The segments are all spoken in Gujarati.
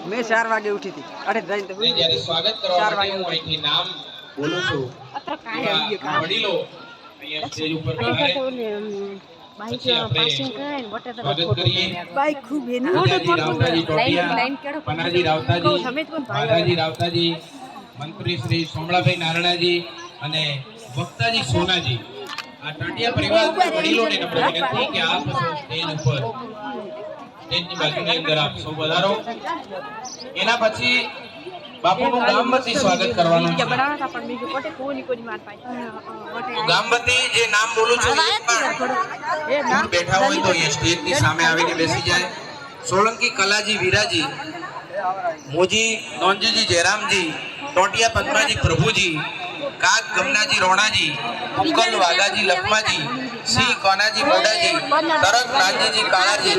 मैं 4 वागे उठी थी अरे जाइन तो જ્યારે સ્વાગત કરવા માટે હું અહીંથી નામ બોલું છું વડીલો અહીંયા સ્ટેજ ઉપર પધારે પછી આપણે સ્વાગત કરીએ बाइक खूब है ना રાવતાજી ટોટિયા પનાજી રાવતાજી માધાજી રાવતાજી મંત્રી શ્રી સોમળાભાઈ નારણાજી અને વક્તાજી સોનાજી આ ટાટિયા પરિવારના વડીલોને નમ્ર વિનંતી કે આપ સ્ટેજ ઉપર સ્ટેજની બાજુની અંદર આપ સૌ પધારો એના પછી બાપુનું ગામવતી સ્વાગત કરવાનું છે ગામવતી જે નામ બોલું છું દૂર બેઠા હોય તો એ સ્ટેજની સામે આવીને બેસી જાય સોલંકી કલાજી વીરાજી મોજી નોંજીજી જયરામજી ટોટિયા પદ્માજી પ્રભુજી કાક ગમનાજી રોણાજી ઉકલ વાઘાજી લખમાજી સિંહ કોનાજી મોડાજી તરત નાજીજી કાળાજી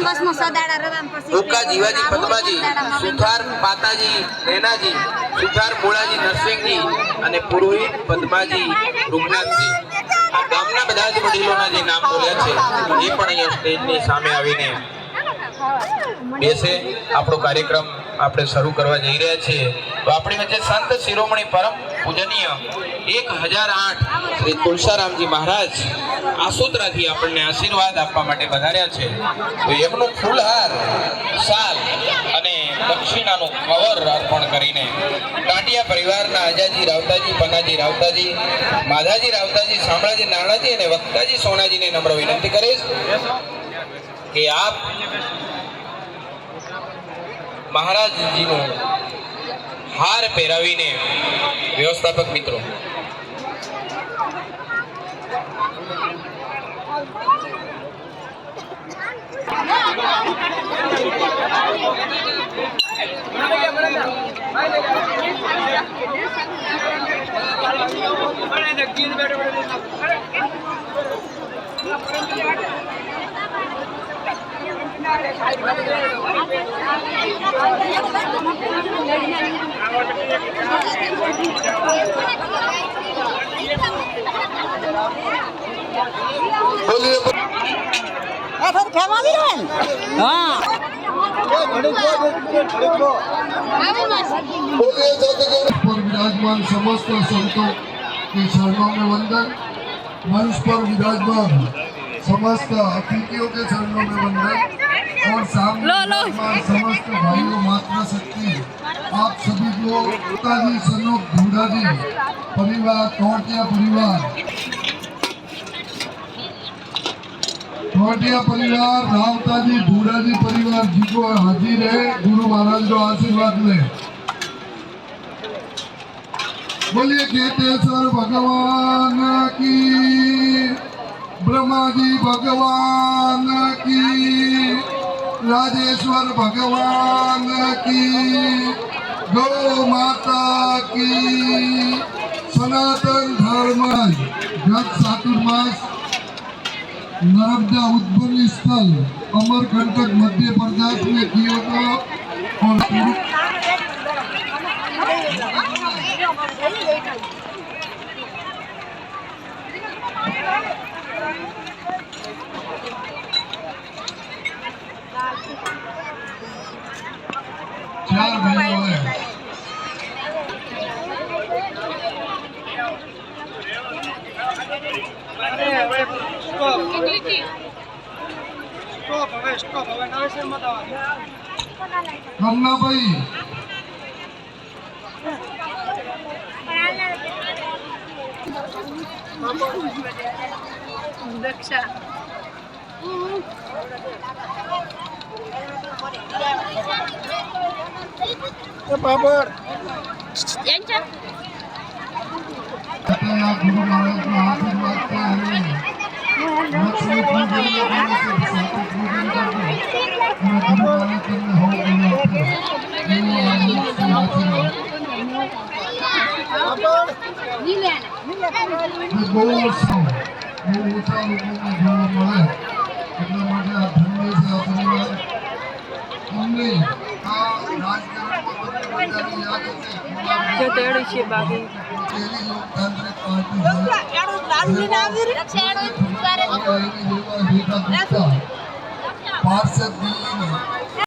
ઉકા જીવાજી પદ્માજી સુથાર પાતાજી નેનાજી સુથાર મોળાજી નરસિંહજી અને પુરોહિત પદ્માજી રૂગનાથજી આ ગામના બધા જ વડીલોના જે નામ બોલ્યા છે એ પણ અહીંયા સ્ટેજની સામે આવીને બેસે આપણો કાર્યક્રમ આપણે શરૂ કરવા જઈ રહ્યા છીએ તો આપણી વચ્ચે સંત શિરોમણી પરમ પૂજનીય 1008 શ્રી તુલસારામજી મહારાજ આસોદરાથી આપણને આશીર્વાદ આપવા માટે પધાર્યા છે તો એમનું ફૂલહાર શાલ અને દક્ષિણાનું કવર અર્પણ કરીને ટાટિયા પરિવારના આજાજી રાવતાજી પનાજી રાવતાજી માધાજી રાવતાજી શામળાજી નારણાજી અને વક્તાજી સોનાજીને નમ્ર વિનંતી કરીશ કે આપ મહારાજજીનો હાર પહેરાવીને વ્યવસ્થાપક મિત્રો विराजमान समस्त संतों के चरणों में वंदन मंच पर विराजमान समस्त अतिथियों के चरणों में वंदन और सामने समस्त भाइयों माता शक्ति आप सभी को पिताजी सनोक ढूंढाजी परिवार टोटिया परिवार रावताजी ढूंढाजी परिवार जी को हाजिर है गुरु महाराज को आशीर्वाद ले बोलिए केतेश्वर भगवान की ब्रह्मा जी भगवान की राजेश्वर भगवान की गौ माता की सनातन धर्म गत चातुर्मास नर्मदा उद्गम स्थल अमरकंटक मध्य प्रदेश में किया था और चार भाइयों है करना भाई दक्षा पापड़ यांच्या गुरु महाराज को आशीर्वाद के हमें लक्ष्मी पूजन करने से साथ पूजन करके मैं गुरु महाराज करने हो गया पार्षद दिल्ली में